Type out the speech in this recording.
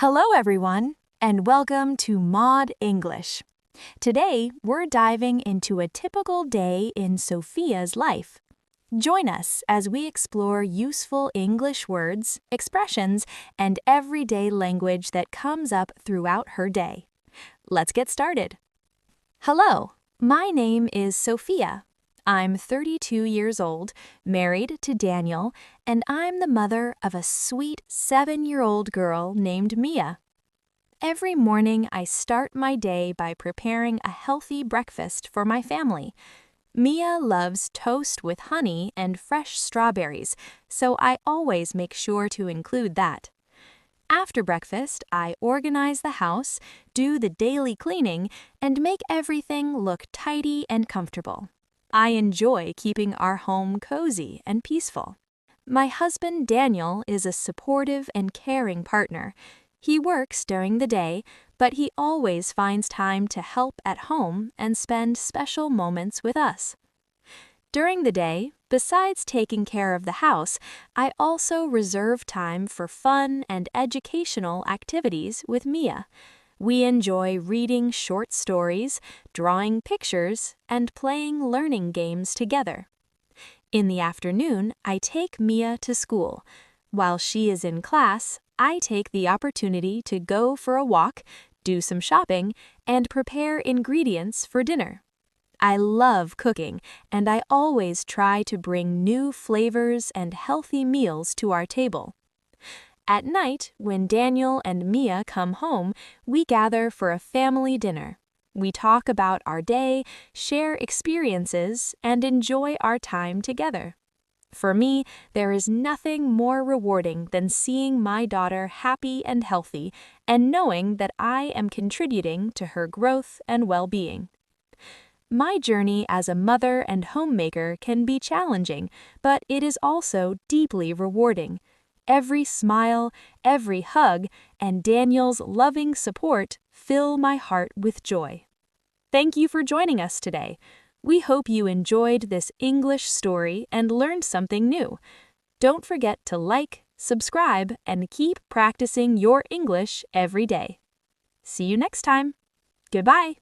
Hello everyone, and welcome to Mahd English. Today, we're diving into a typical day in Sophia's life. Join us as we explore useful English words, expressions, and everyday language that comes up throughout her day. Let's get started. Hello, my name is Sophia. I'm 32 years old, married to Daniel, and I'm the mother of a sweet 7-year-old girl named Mia. Every morning, I start my day by preparing a healthy breakfast for my family. Mia loves toast with honey and fresh strawberries, so I always make sure to include that. After breakfast, I organize the house, do the daily cleaning, and make everything look tidy and comfortable. I enjoy keeping our home cozy and peaceful. My husband Daniel is a supportive and caring partner. He works during the day, but he always finds time to help at home and spend special moments with us. During the day, besides taking care of the house, I also reserve time for fun and educational activities with Mia. We enjoy reading short stories, drawing pictures, and playing learning games together. In the afternoon, I take Mia to school. While she is in class, I take the opportunity to go for a walk, do some shopping, and prepare ingredients for dinner. I love cooking, and I always try to bring new flavors and healthy meals to our table. At night, when Daniel and Mia come home, we gather for a family dinner. We talk about our day, share experiences, and enjoy our time together. For me, there is nothing more rewarding than seeing my daughter happy and healthy and knowing that I am contributing to her growth and well-being. My journey as a mother and homemaker can be challenging, but it is also deeply rewarding. Every smile, every hug, and Daniel's loving support fill my heart with joy. Thank you for joining us today. We hope you enjoyed this English story and learned something new. Don't forget to like, subscribe, and keep practicing your English every day. See you next time. Goodbye.